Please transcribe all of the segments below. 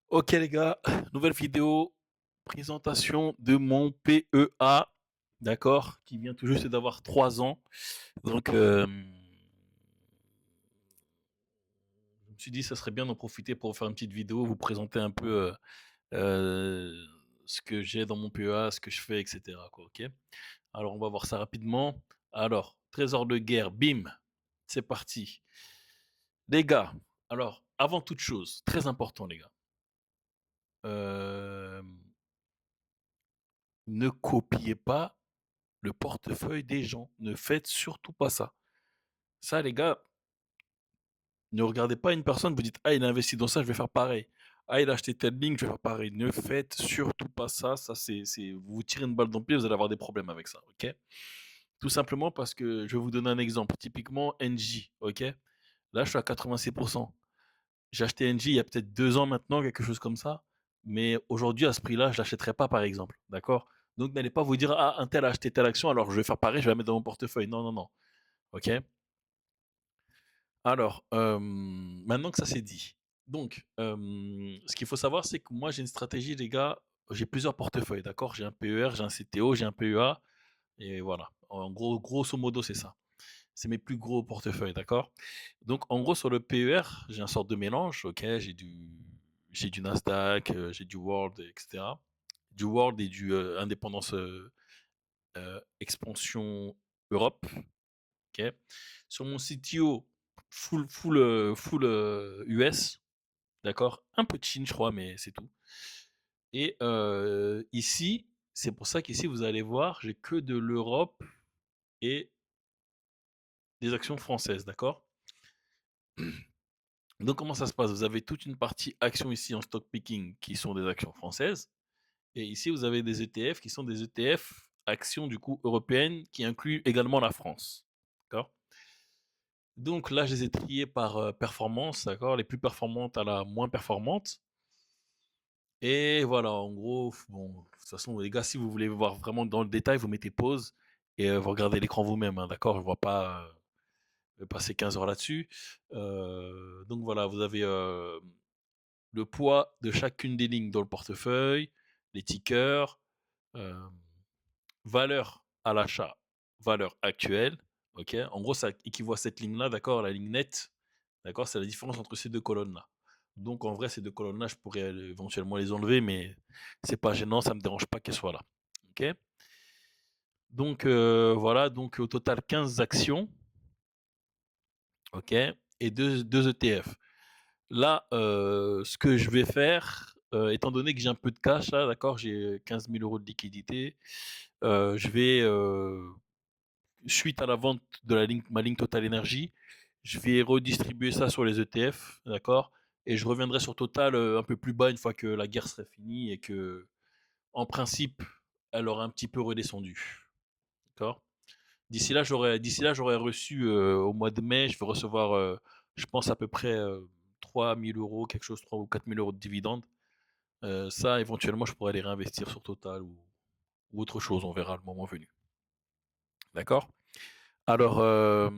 Ok les gars, nouvelle vidéo, présentation de mon PEA, d'accord, qui vient tout juste d'avoir 3 ans. Donc je me suis dit ça serait bien d'en profiter pour faire une petite vidéo, vous présenter un peu euh, ce que j'ai dans mon PEA, ce que je fais, etc. Quoi, ok. Alors on va voir ça rapidement. Alors, trésor de guerre, bim, c'est parti. Les gars, alors avant toute chose, très important les gars, euh, ne copiez pas le portefeuille des gens. Ne faites surtout pas ça. Ça, les gars, ne regardez pas une personne, vous dites, ah, il a investi dans ça, je vais faire pareil. Ah, il a acheté telle ligne, je vais faire pareil. Ne faites surtout pas ça. Ça, vous vous tirez une balle dans le pied, vous allez avoir des problèmes avec ça, ok? Tout simplement parce que je vais vous donner un exemple. Typiquement, NJ, ok? Là, je suis à 86%. J'ai acheté NJ il y a peut-être 2 ans maintenant, quelque chose comme ça. Mais aujourd'hui, à ce prix-là, je l'achèterai pas, par exemple. D'accord? Donc, n'allez pas vous dire, ah, un tel a acheté telle action, alors je vais faire pareil, je vais la mettre dans mon portefeuille. Non, non, non. Ok? Alors, maintenant que ça c'est dit, donc, ce qu'il faut savoir, c'est que moi j'ai une stratégie, les gars, j'ai plusieurs portefeuilles, d'accord? J'ai un PER, j'ai un CTO, j'ai un PEA, et voilà. En gros, grosso modo, c'est ça. C'est mes plus gros portefeuilles, d'accord? Donc, en gros, sur le PER, j'ai un sorte de mélange, ok? J'ai du Nasdaq, j'ai du World, etc. Du World et du Indépendance Expansion Europe, ok. Sur mon CTO, full US, d'accord. Un peu de Chine, je crois, mais c'est tout. Et ici, c'est pour ça qu'ici, vous allez voir, j'ai que de l'Europe et des actions françaises, d'accord. Donc, comment ça se passe? Vous avez toute une partie actions ici en stock picking qui sont des actions françaises. Et ici, vous avez des ETF qui sont des ETF actions du coup européennes qui incluent également la France. D'accord. Donc là, je les ai triés par performance, d'accord? Les plus performantes à la moins performante. Et voilà, en gros, bon, de toute façon, les gars, si vous voulez voir vraiment dans le détail, vous mettez pause et vous regardez l'écran vous-même, hein, d'accord? Je ne vois pas passer 15 heures là-dessus. Donc voilà, vous avez le poids de chacune des lignes dans le portefeuille, les tickers, euh, valeur à l'achat, valeur actuelle. Ok. En gros, ça équivaut à cette ligne-là, d'accord? La ligne nette, d'accord? C'est la différence entre ces deux colonnes-là. Donc, en vrai, ces deux colonnes-là, je pourrais éventuellement les enlever, mais c'est pas gênant, ça me dérange pas qu'elles soient là. Ok. Donc, voilà. Donc, au total, 15 actions. Ok. Et deux ETF. Là, ce que je vais faire, étant donné que j'ai un peu de cash, là, d'accord, j'ai 15 000 euros de liquidité, je vais suite à la vente de ma ligne Total Energy, je vais redistribuer ça sur les ETF, d'accord. Et je reviendrai sur Total un peu plus bas une fois que la guerre serait finie et que, en principe, elle aura un petit peu redescendu, d'accord. D'ici là, j'aurais reçu au mois de mai, je vais recevoir, je pense à peu près 3 000 euros, quelque chose, 3 ou 4 000 euros de dividendes. Ça, éventuellement, je pourrais les réinvestir sur Total ou autre chose, on verra le moment venu. D'accord. Alors,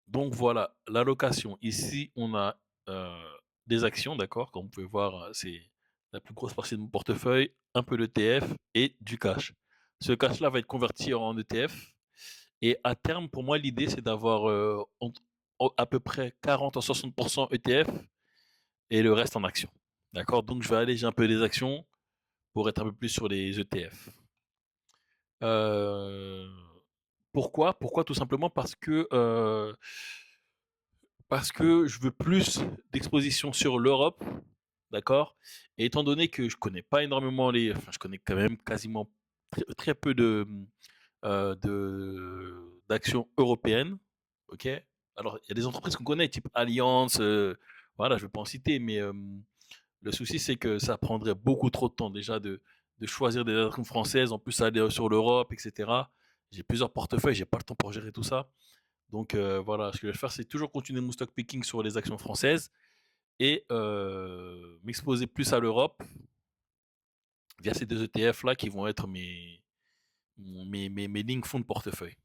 donc voilà, l'allocation. Ici, on a des actions, d'accord? Comme vous pouvez voir, c'est la plus grosse partie de mon portefeuille, un peu d'ETF et du cash. Ce cash-là va être converti en ETF. Et à terme, pour moi, l'idée, c'est d'avoir à peu près 40 à 60% ETF et le reste en actions. D'accord? Donc, je vais alléger un peu les actions pour être un peu plus sur les ETF. Euh, pourquoi? Tout simplement parce que je veux plus d'exposition sur l'Europe, d'accord. Et étant donné que je connais pas énormément enfin, je connais quand même quasiment très peu d'actions européennes, ok. Alors il y a des entreprises qu'on connaît, type Allianz, voilà, je vais pas en citer, mais le souci c'est que ça prendrait beaucoup trop de temps déjà de choisir des actions françaises, en plus aller sur l'Europe, etc. J'ai plusieurs portefeuilles, j'ai pas le temps pour gérer tout ça. Donc voilà, ce que je vais faire, c'est toujours continuer mon stock picking sur les actions françaises et m'exposer plus à l'Europe via ces deux ETF là qui vont être mes lignes fonds de portefeuille.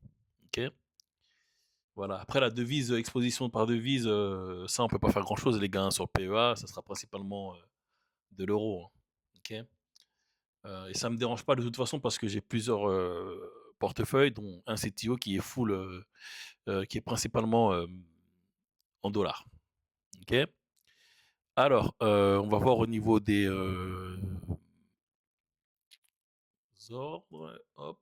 Ok. Voilà. Après, la devise, exposition par devise, ça, on peut pas faire grand-chose, les gars, hein, sur le PEA, ça sera principalement de l'euro, hein. Ok. Et ça me dérange pas de toute façon parce que j'ai plusieurs portefeuilles, dont un CTO qui est full, qui est principalement en dollars. Ok. Alors, on va voir au niveau des ordres. Hop.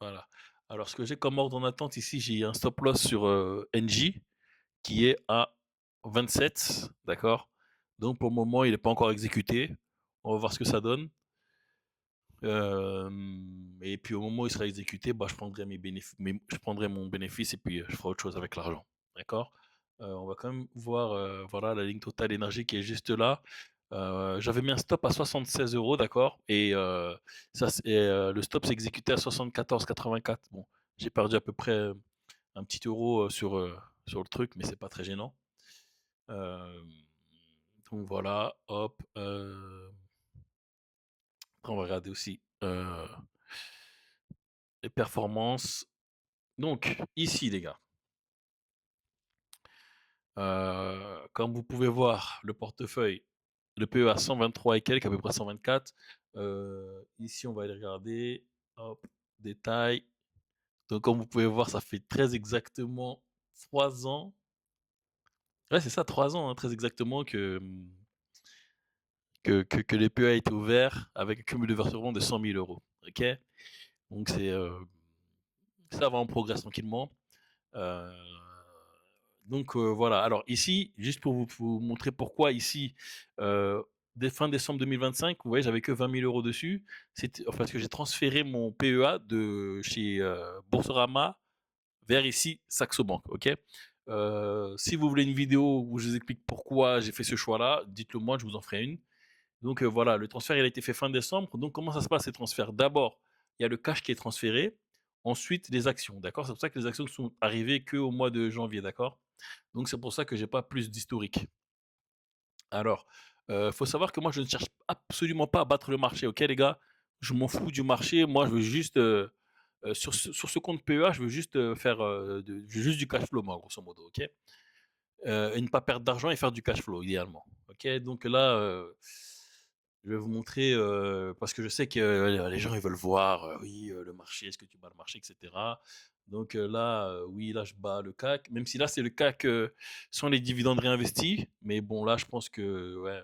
Voilà. Alors, ce que j'ai comme ordre en attente ici, j'ai un stop loss sur NJ qui est à 27, d'accord. Donc, pour le moment, il n'est pas encore exécuté. On va voir ce que ça donne. Et puis, au moment où il sera exécuté, bah, je prendrai je prendrai mon bénéfice et puis je ferai autre chose avec l'argent, d'accord. On va quand même voir, voilà, la ligne Total Énergie qui est juste là. J'avais mis un stop à 76 euros, d'accord. Et le stop s'est exécuté à 74,84. Bon, j'ai perdu à peu près un petit euro sur le truc, mais c'est pas très gênant. Donc voilà, hop. Après, on va regarder aussi les performances. Donc, ici, les gars, comme vous pouvez voir, le portefeuille, le PE à 123 et quelques, à peu près 124. Ici, on va aller regarder. Hop, détail. Donc, comme vous pouvez voir, ça fait très exactement 3 ans. Ouais, c'est ça, 3 ans, hein, très exactement, que les PE a été ouvert avec un cumul de versement de 100 000 euros. Ok. Donc, ça va, en progresse tranquillement. Euh, donc voilà. Alors ici, juste pour vous montrer pourquoi ici, dès fin décembre 2025, vous voyez, j'avais que 20 000 euros dessus. C'est parce que j'ai transféré mon PEA de chez Boursorama vers ici Saxo Bank. Ok. Si vous voulez une vidéo où je vous explique pourquoi j'ai fait ce choix-là, dites-le moi, je vous en ferai une. Donc voilà, le transfert il a été fait fin décembre. Donc comment ça se passe ces transferts? D'abord, il y a le cash qui est transféré. Ensuite, les actions. D'accord. C'est pour ça que les actions sont arrivées qu'au mois de janvier. D'accord. Donc c'est pour ça que j'ai pas plus d'historique. Alors, faut savoir que moi je ne cherche absolument pas à battre le marché. Ok les gars, je m'en fous du marché. Moi je veux juste sur ce compte PEA, je veux juste je veux juste du cash flow, moi, grosso modo. Ok. Et ne pas perdre d'argent et faire du cash flow, idéalement. Ok, donc là, je vais vous montrer, parce que je sais que les gens, ils veulent voir, oui, le marché, est-ce que tu bats le marché, etc. Donc là, oui, là, je bats le CAC, même si là, c'est le CAC sans les dividendes réinvestis. Mais bon, là, je pense que, ouais,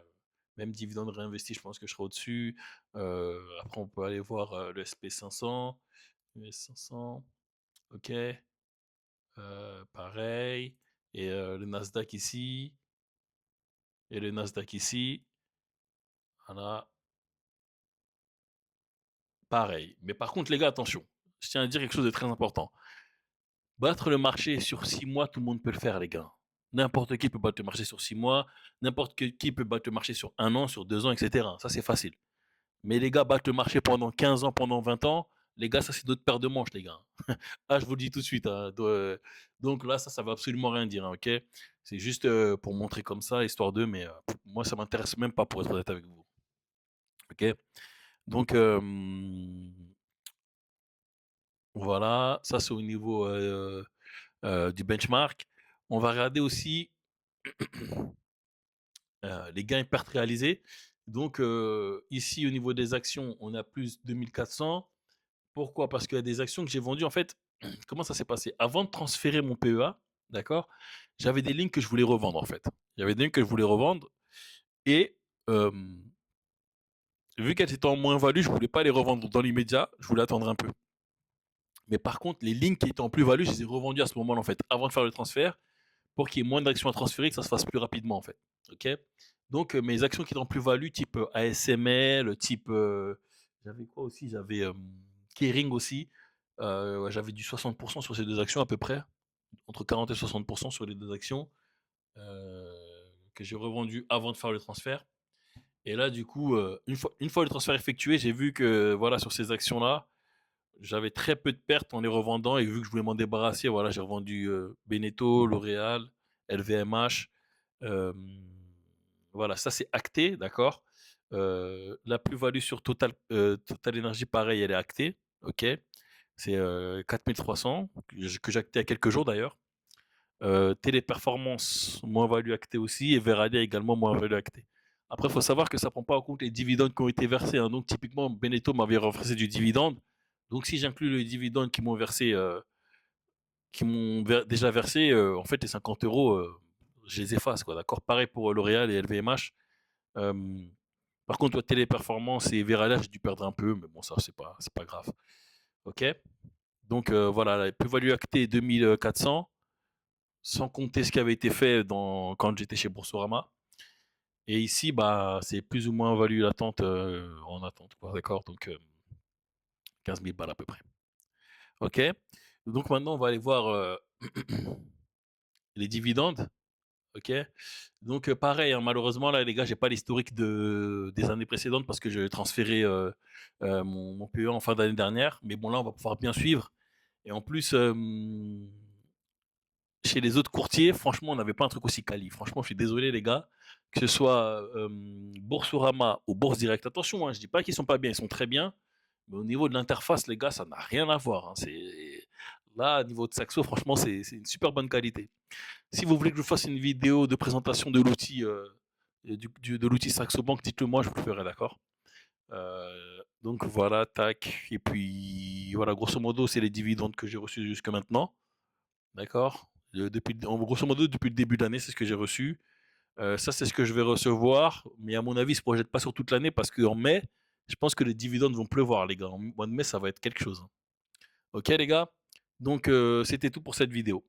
même dividendes réinvestis, je pense que je serai au-dessus. Après, on peut aller voir le SP 500, US 500, ok, pareil. Et le Nasdaq ici, et le Nasdaq ici, voilà, pareil. Mais par contre, les gars, attention, je tiens à dire quelque chose de très important. Battre le marché sur 6 mois, tout le monde peut le faire, les gars. N'importe qui peut battre le marché sur 6 mois, qui peut battre le marché sur 1 an, sur 2 ans, etc. Ça, c'est facile. Mais les gars, battre le marché pendant 15 ans, pendant 20 ans, les gars, ça, c'est d'autres paires de manches, les gars. Ah, je vous le dis tout de suite, hein. Donc là, ça veut absolument rien dire, hein, ok. C'est juste pour montrer comme ça, histoire d'eux, mais moi, ça m'intéresse même pas pour être honnête avec vous. Ok. Donc, voilà, ça c'est au niveau du benchmark. On va regarder aussi les gains et pertes réalisés. Donc, ici, au niveau des actions, on a plus 2400. Pourquoi? Parce qu'il y a des actions que j'ai vendues. En fait, comment ça s'est passé? Avant de transférer mon PEA, d'accord, j'avais des lignes que je voulais revendre, en fait. J'avais des lignes que je voulais revendre. Et euh, vu qu'elles étaient en moins-value, je ne voulais pas les revendre dans l'immédiat. Je voulais attendre un peu. Mais par contre, les lignes qui étaient en plus-value, je les ai revendues à ce moment-là, en fait, avant de faire le transfert, pour qu'il y ait moins d'actions à transférer, que ça se fasse plus rapidement, en fait. Ok. Donc, mes actions qui étaient en plus-value, type ASML, type. J'avais quoi aussi? J'avais Kering aussi. Ouais, j'avais du 60% sur ces deux actions, à peu près. Entre 40 et 60% sur les deux actions. euh, que j'ai revendues avant de faire le transfert. Et là, du coup, une fois le transfert effectué, j'ai vu que, voilà, sur ces actions-là, j'avais très peu de pertes en les revendant et vu que je voulais m'en débarrasser, voilà, j'ai revendu Beneteau, L'Oréal, LVMH. euh, voilà, ça c'est acté, d'accord. La plus-value sur Total Energy, pareil, elle est actée, ok. C'est 4300 que j'ai acté il y a quelques jours d'ailleurs. Téléperformance, moins-value actée aussi, et Verallia également, moins-value actée. Après, il faut savoir que ça ne prend pas en compte les dividendes qui ont été versés, hein. Donc, typiquement, Beneteau m'avait reversé du dividende. Donc, si j'inclus les dividendes qui m'ont versé, déjà versé, en fait, les 50 euros, je les efface, quoi, d'accord. Pareil pour L'Oréal et LVMH. Euh, Par contre, toi, Téléperformance et Verallia, j'ai dû perdre un peu, mais bon, ça, c'est pas grave. Ok. Donc, voilà, la plus-value actée 2400, sans compter ce qui avait été fait quand j'étais chez Boursorama. Et ici, bah, c'est plus ou moins value latente en attente, quoi, d'accord. Donc, 15 000 balles à peu près. Ok. Donc, maintenant, on va aller voir les dividendes. Ok. Donc, pareil, hein, malheureusement, là, les gars, j'ai pas l'historique des années précédentes parce que j'ai transféré mon PE en fin d'année dernière. Mais bon, là, on va pouvoir bien suivre. Et en plus, chez les autres courtiers, franchement, on n'avait pas un truc aussi quali. Franchement, je suis désolé, les gars. Que ce soit Boursorama ou Bourse Direct. Attention, hein, je dis pas qu'ils sont pas bien, ils sont très bien. Mais au niveau de l'interface, les gars, ça n'a rien à voir, hein. Là, au niveau de Saxo, franchement, c'est une super bonne qualité. Si vous voulez que je fasse une vidéo de présentation de l'outil de l'outil Saxo Bank, dites-le moi, je vous le ferai, d'accord. Donc voilà, tac. Et puis voilà, grosso modo, c'est les dividendes que j'ai reçus jusque maintenant. D'accord. Grosso modo, depuis le début de l'année, c'est ce que j'ai reçu. Ça, c'est ce que je vais recevoir. Mais à mon avis, ils ne se projette pas sur toute l'année parce qu'en mai, je pense que les dividendes vont pleuvoir, les gars. En mois de mai, ça va être quelque chose, hein. Ok, les gars. Donc, c'était tout pour cette vidéo.